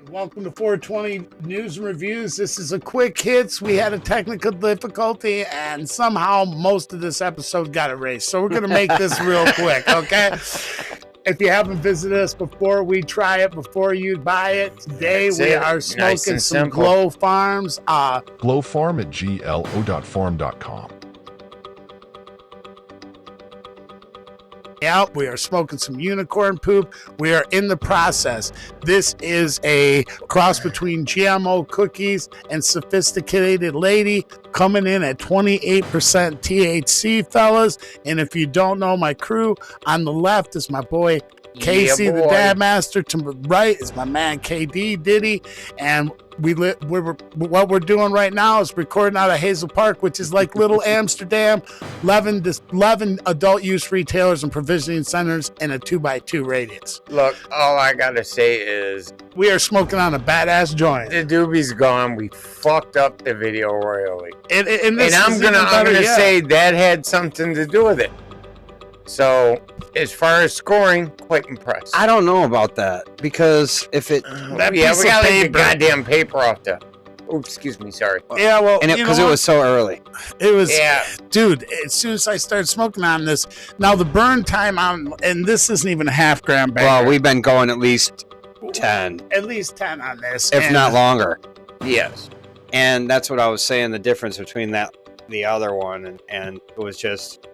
Welcome to 420 News and Reviews. This is a quick hits. We had a technical difficulty, and somehow most of this episode got erased. So we're going to make this real quick, okay? If you haven't visited us before, we try it before you buy it. Today we are smoking some Glow Farms. Glow Farm at glo.farm.com. Yeah, we are smoking some unicorn poop. We are in the process. This is a cross between GMO cookies and sophisticated lady, coming in at 28% THC, fellas. And if you don't know my crew, on the left is my boy Casey, the Dad Master. To the right is my man KD Diddy, and what we're doing right now is recording out of Hazel Park, which is like little Amsterdam. 11 adult use retailers and provisioning centers in a 2x2 radius. Look, all I gotta say is we are smoking on a badass joint. The doobie's gone. We fucked up the video royally, and I'm gonna say that had something to do with it. So, as far as scoring, quite impressed. I don't know about that, because if it... we got like the goddamn paper off the... Oops, excuse me, sorry. Yeah, well... And because it was so early. It was... Yeah. Dude, as soon as I started smoking on this... Now, the burn time on... And this isn't even a half gram bag. Well, we've been going at least 10. At least 10 on this. If not longer. Yes. And that's what I was saying, the difference between the other one, and it was just...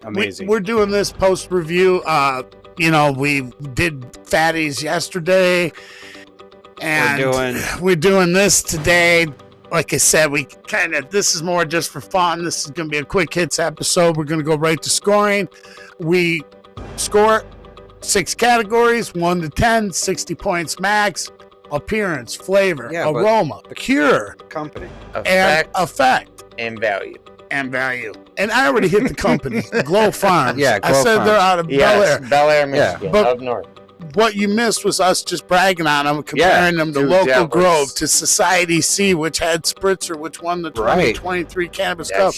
amazing. We're doing this post review. We did fatties yesterday, and we're doing this today. Like I said, this is more just for fun. This is going to be a quick hits episode. We're going to go right to scoring. We score 6 categories, 1 to 10, 60 points max. Appearance, flavor, aroma, cure, company, effect, and value. And I already hit the company, Glow Farms. Yeah, I said they're out of Bel Air. Bel Air, Michigan, but up north. What you missed was us just bragging on them, comparing them to Local Grove, to Society C, which had Spritzer, which won the 2023 Cannabis Cup.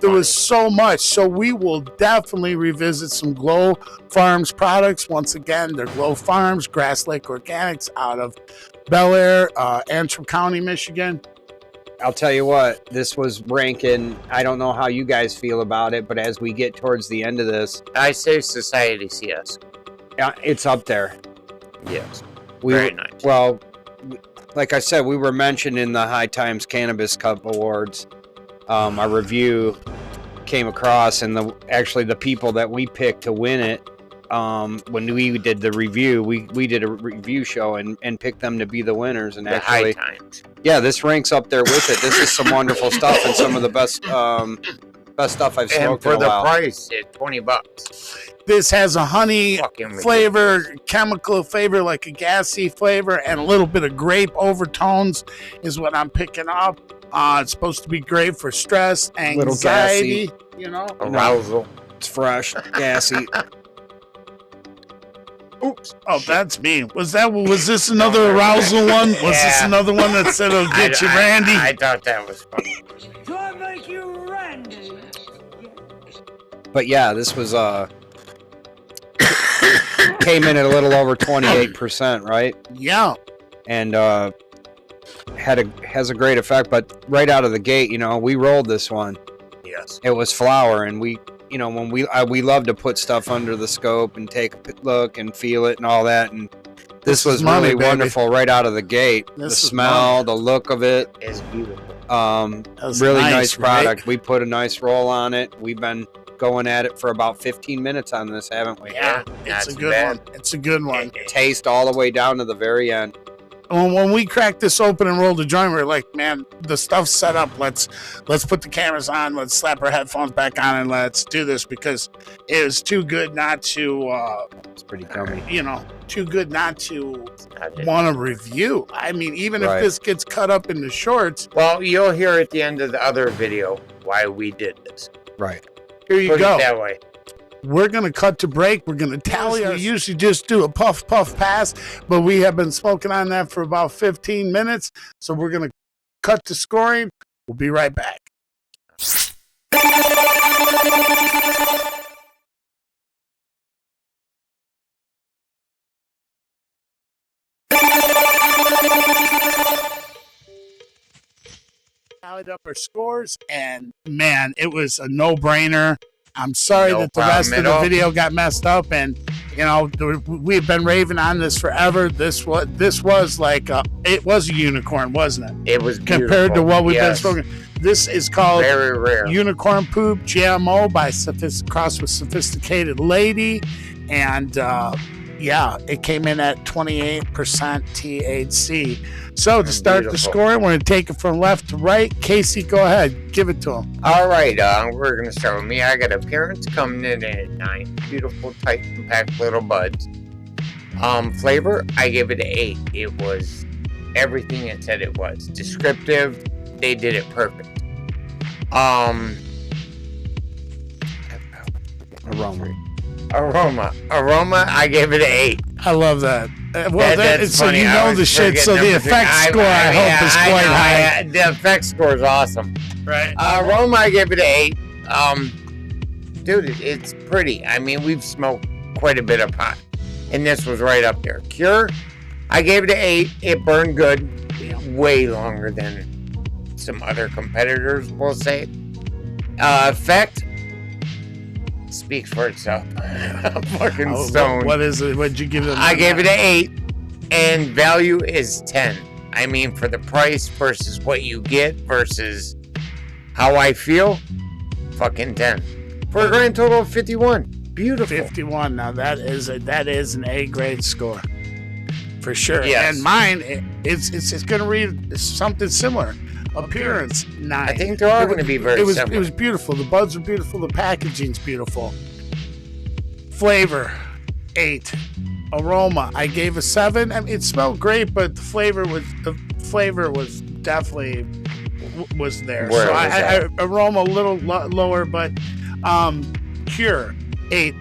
There was so much. So we will definitely revisit some Glow Farms products. Once again, they're Glow Farms, Grass Lake Organics out of Bel Air, Antrim County, Michigan. I'll tell you what, this was ranking. I don't know how you guys feel about it, but as we get towards the end of this, I say Society CS. It's up there. Yes. Very nice. Well, like I said, we were mentioned in the High Times Cannabis Cup Awards. Our review came across, and the people that we picked to win it, when we did the review, we did a review show and picked them to be the winners. And actually, High Times. Yeah, this ranks up there with it. This is some wonderful stuff, and some of the best stuff I've smoked in a while. And for the price, it's $20. This has a honey flavor, chemical flavor, like a gassy flavor, and a little bit of grape overtones is what I'm picking up. It's supposed to be great for stress, anxiety, arousal. It's fresh, gassy. Oops! Oh, that's me. Was this another arousal one? Was this another one that said it'll get you, Randy? I thought that was funny. Do I make you Randy? But yeah, this was came in at a little over 28%, right? Yeah. And has a great effect. But right out of the gate, we rolled this one. Yes. It was flower, and we love to put stuff under the scope and take a look and feel it and all that. And this was really wonderful right out of the gate. The smell, the look of it is beautiful. Really nice product. Right? We put a nice roll on it. We've been going at it for about 15 minutes on this, haven't we? Yeah, it's a good one. It's a good one. Taste all the way down to the very end. When we cracked this open and rolled the joint, we were like, man, the stuff's set up. Let's put the cameras on. Let's slap our headphones back on and let's do this, because it was too good not to. It's pretty gummy. Too good not to want to review. I mean, even if this gets cut up into shorts. Well, you'll hear at the end of the other video why we did this. Right. Here you go. Put it that way. We're going to cut to break. We're going to tally. We usually just do a puff pass, but we have been smoking on that for about 15 minutes. So we're going to cut to scoring. We'll be right back. Tallied up our scores, and man, it was a no-brainer. I'm sorry that the rest of the video got messed up, and we've been raving on this forever. This was like it was a unicorn, wasn't it? It was beautiful. Compared to what we've been smoking. This is called very rare Unicorn Poop GMO by crossed with Sophisticated Lady, and it came in at 28% THC. So to start the scoring, we're going to take it from left to right. Casey, go ahead. Give it to him. All right, we're going to start with me. I got appearance coming in at 9. Beautiful, tight, compact little buds. Flavor, I give it an 8. It was everything it said it was. Descriptive, they did it perfect. Aroma, I gave it an 8. I love that. That's so funny. You know the shit, so the effect score I hope is quite high. The effect score is awesome. Right. Aroma, I gave it an 8. Dude, it's pretty. I mean, we've smoked quite a bit of pot, and this was right up there. Cure, I gave it an 8. It burned good, way longer than some other competitors will say. Effect speaks for itself. I'm fucking stoned. What is it? What'd you give it? I gave it an 8, and value is 10. I mean, for the price versus what you get versus how I feel, fucking 10. For a grand total of 51. Beautiful. 51. Now that is an A grade score for sure. Yes. And mine, it's going to read something similar. Appearance 9. I think they're all going to be very similar. It was beautiful. The buds were beautiful. The packaging's beautiful. Flavor 8. Aroma, I gave a 7. I mean, it smelled great, but the flavor was definitely was there. Where so was aroma a little lower, but Cure 8.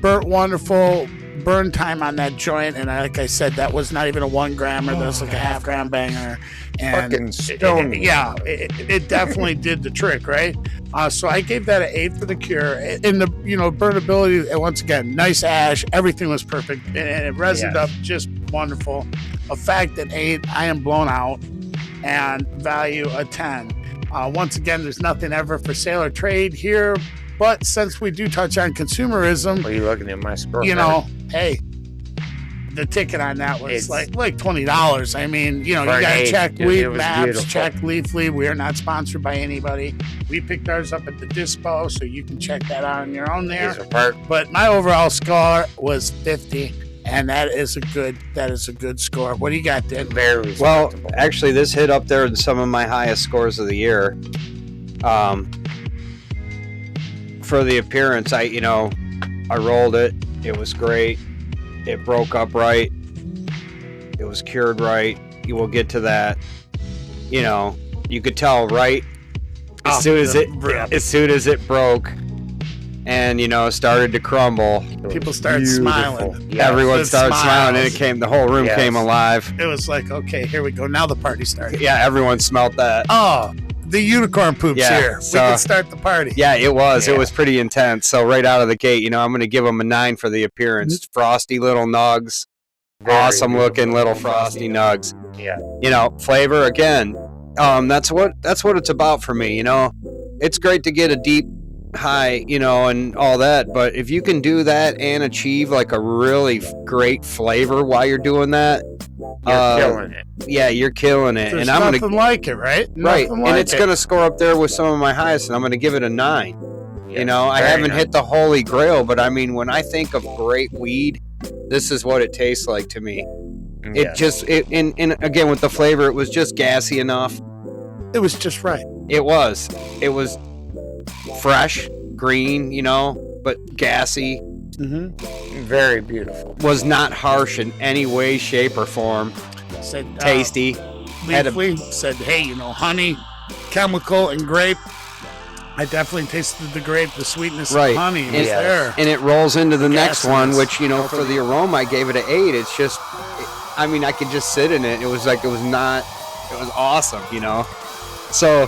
Burnt wonderful. Burn time on that joint, and like I said, that was not even a 1 grammer. That was like a half gram banger. And fucking stone. It definitely did the trick, right? So I gave that an 8 for the Cure. And the burnability, and once again, nice ash, everything was perfect, and it resined up just wonderful. A fact at 8, I am blown out, and value a 10. Once again, there's nothing ever for sale or trade here. But since we do touch on consumerism, are you looking at my score? Hey, the ticket on that was like $20. I mean, you gotta check Weed Maps, check Leafly. We are not sponsored by anybody. We picked ours up at the Dispo, so you can check that out on your own there. But my overall score was 50, and that is a good score. What do you got, Did? Very well, actually, this hit up there in some of my highest scores of the year. For the appearance, I rolled it. It was great. It broke up right. It was cured right. You will get to that. You could tell right as soon as it broke, and started to crumble. People started smiling. Yes. Everyone started smiling, and the whole room came alive. It was like, okay, here we go. Now the party started. Yeah, everyone smelled that. Oh. The unicorn poop's here. So, we can start the party. Yeah, it was. Yeah. It was pretty intense. So right out of the gate, I'm going to give them a 9 for the appearance. Frosty little nugs. Awesome looking little frosty nugs. Yeah. Flavor again. That's what it's about for me. It's great to get a deep high, and all that, but if you can do that and achieve like a really great flavor while you're doing that, you're killing it. Yeah, you're killing it. There's and I'm nothing like it, right? Right. And it's gonna score up there with some of my highest, and I'm gonna give it a 9. Yeah, I haven't hit the holy grail, but I mean, when I think of great weed, this is what it tastes like to me. And again, with the flavor, it was just gassy enough. It was just right. It was fresh, green, but gassy. Mm-hmm. Very beautiful. Was not harsh in any way, shape, or form. Said tasty. Leafly said, hey, honey, chemical, and grape. I definitely tasted the grape, the sweetness of honey. Was there. And it rolls into the next one, which, for the aroma, I gave it an 8. It's just, I could just sit in it. It was awesome, So,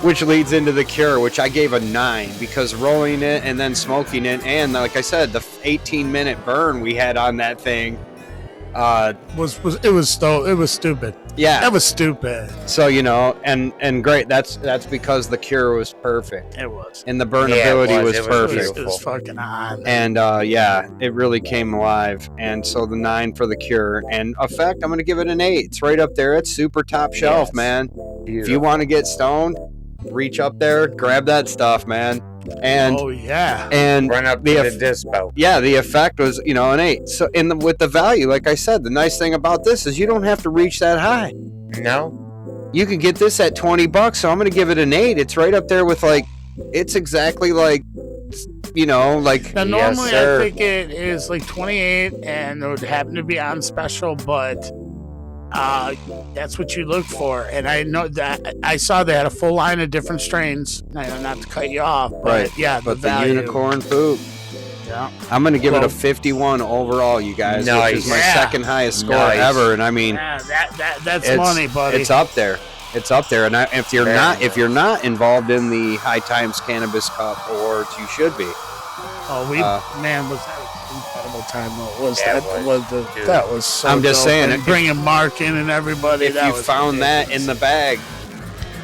which leads into the Cure, which I gave a 9, because rolling it and then smoking it, and like I said, the 18-minute burn we had on that thing, it was stupid. Yeah. That was stupid. So, you know, and great. That's because the cure was perfect. It was. And the burnability was It was perfect. It was fucking on. And yeah, it really came alive. And so the 9 for the cure. And effect, I'm going to give it an 8. It's right up there. It's super top shelf, Yes. man. If you want to get stoned, reach up there, grab that stuff, man. And oh yeah. and Run up to the dispo. yeah, the effect was, you know, an 8. So with the value, like I said, the nice thing about this is you don't have to reach that high. No. You can get this at $20, so I'm going to give it an 8. It's right up there with like, it's exactly like, you know, like. Now, Yes, normally sir. I think it is like 28, and it would happen to be on special, but that's what you look for. And I know that I saw they had a full line of different strains. Not to cut you off, but Right. yeah, But the value. unicorn poop, Yeah. I'm going to give it a Well- 51 overall, you guys, which is my Nice. second highest score Nice. ever. And I mean, Yeah, that's it's money, buddy. It's up there. It's up there. And if you're Very if you're not involved in the High Times Cannabis Cup Awards, you should be. Man, was that an incredible time? Though. Dude. That was so I'm just dope. saying, And if- bringing Mark in and everybody. If that you was found that ridiculous. in the bag,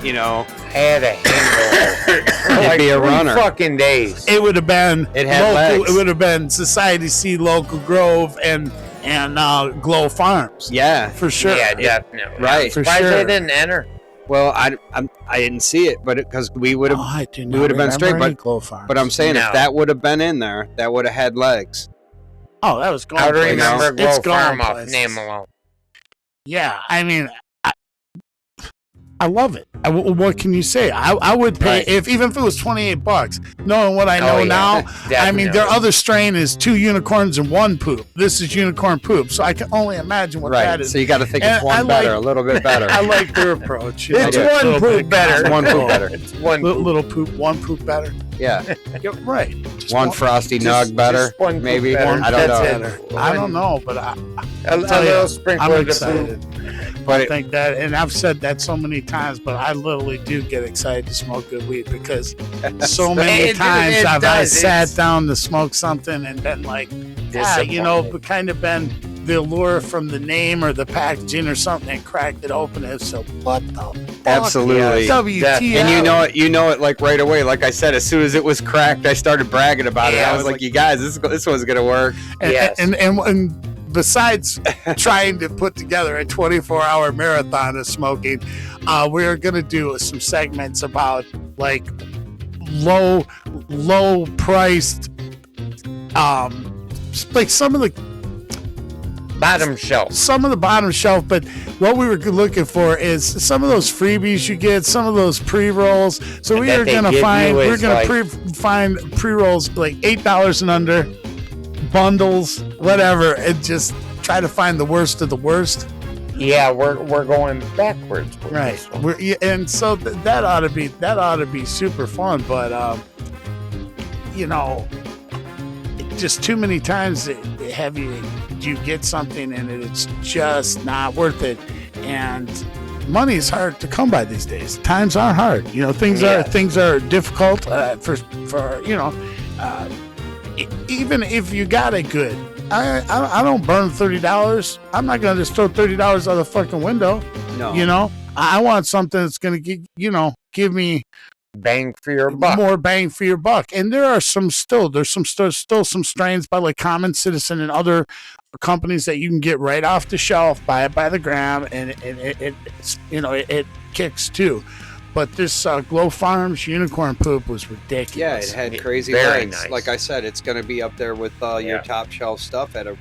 you know, Had a hangover. It'd be a 3 runner. fucking days. It would have been It had local. legs. It would have been Society C, Local Grove, and Glow Farms. yeah. For sure. Yeah, definitely. Right. For Surprised sure. they didn't enter. Well, I didn't see it, but because we would have. I do we not would have been remember straight, any but- Glow Farms. But I'm saying No. if that would have been in there, that would have had legs. Oh, that was going. I would places. remember It's Glow going Farm off places. name alone. Yeah, I mean, I love it. What can you say? I would pay Right. even if it was $28. Knowing what I know Oh, yeah. now, I mean, their Definitely. other strain is 2 unicorns and 1 poop. This is unicorn poop, so I can only imagine what that Right. is. So you got to think And it's one I better, like- a little bit better. I like their approach. you know, It's that one little poop bit better. of One poop control. better. It's one Little poop, 1 poop better. Yeah. You're right. Just One frosty Just- nug better, just one poop maybe. better. I don't know. That's it. I don't know, but A tell you, little I'm sprinkle of the excited. poop. But I think that, and I've said that so many times, but I literally do get excited to smoke good weed because so many It times I does. sat It's- down to smoke something and been like, you know, but kind of been the allure from the name or the packaging or something and cracked it open and so what the fuck? Absolutely. WTF? And you know it like right away. Like I said, as soon as it was cracked, I started bragging about it. Yeah, I was like, you guys, this one's gonna work. And, Yes. and besides trying to put together a 24-hour marathon of smoking, we're going to do some segments about like low priced, like some of the bottom shelf, but what we were looking for is some of those freebies you get, some of those pre-rolls. So we That are they going to give find, you we're is going to like- find pre-rolls like $8 and under, bundles, whatever, and just try to find the worst of the worst. Yeah, we're going backwards. with Right. this one. And so that ought to be super fun, but you know, just too many times you get something and it's just not worth it, and money is hard to come by these days. Times are hard, you know. Things are difficult for you know. Even if you got it good, I don't burn $30. I'm not gonna just throw $30 out the fucking window. No. You know, I want something that's gonna give me Bang for your buck. more bang for your buck. And there's some strains by like Common Citizen and other companies that you can get right off the shelf, buy it by the gram, and it kicks too. But this Glow Farms unicorn poop was ridiculous. Yeah, it had crazy Very legs. nice. Like I said, it's going to be up there with your Yeah. top shelf stuff at a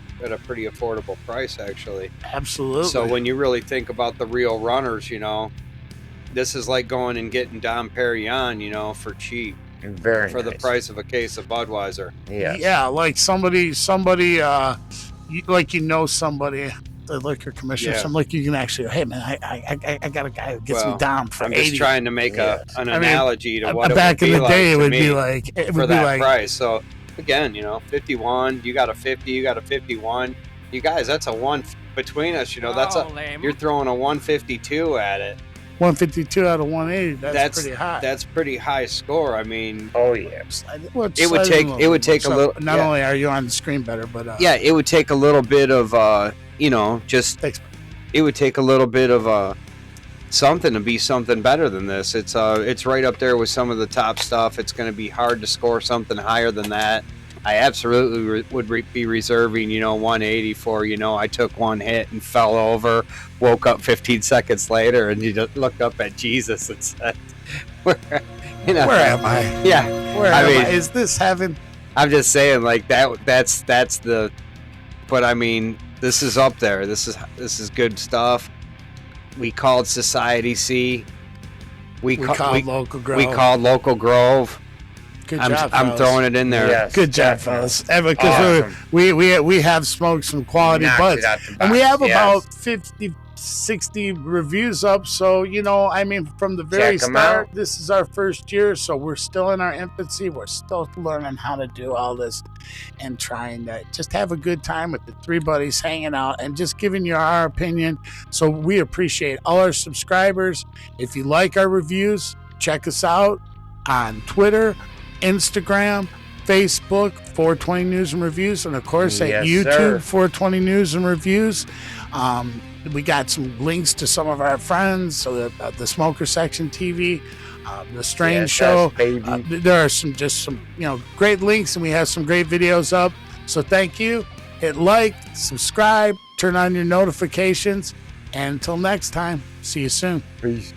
pretty affordable price, actually. Absolutely. So when you really think about the real runners, you know, this is like going and getting Dom Perignon, you know, for cheap, Very for the nice. price of a case of Budweiser. Yeah. Yeah, like somebody, somebody, the liquor commissioner. Yeah. Something like you can actually, hey man, I got a guy who gets me Well, down for I'm 80. just trying to make an I mean, analogy to what it back would in be the like day, it to would me be like for that price. So again, you know, 51. You got a 50. You got a 51. You guys, that's a one between us. You know, that's you're throwing a 152 at it. 152 out of 180. That's pretty high. That's pretty high score. I mean, Oh yeah. it would take a little. Not yeah. only are you on the screen better, but Yeah, it would take a little bit of you know, just Thanks. it would take a little bit of something to be something better than this. It's right up there with some of the top stuff. It's going to be hard to score something higher than that. I absolutely would be reserving, you know, 180 for, you know, I took one hit and fell over, woke up 15 seconds later, and you just looked up at Jesus and said, where am I? Yeah. Where am I? Is this heaven? I'm just saying, like, that's the, but I mean, this is up there. This is good stuff. We called Society C. We called Local Grove. We called Local Grove. Good job, I'm throwing it in there. Yes, good job, fellas. Because awesome. we have smoked some quality buds, and we have about 50, 60 reviews up. So, you know, I mean, from the very start, this is our first year, so we're still in our infancy. We're still learning how to do all this and trying to just have a good time with the three buddies hanging out and just giving you our opinion. So we appreciate all our subscribers. If you like our reviews, check us out on Twitter, Instagram, Facebook, 420 News and Reviews, and of course at YouTube, 420 News and Reviews. We got some links to some of our friends, so the Smoker Section TV, the Strange Show. There are some great links, and we have some great videos up. So thank you. Hit like, subscribe, turn on your notifications, and until next time, see you soon. Peace.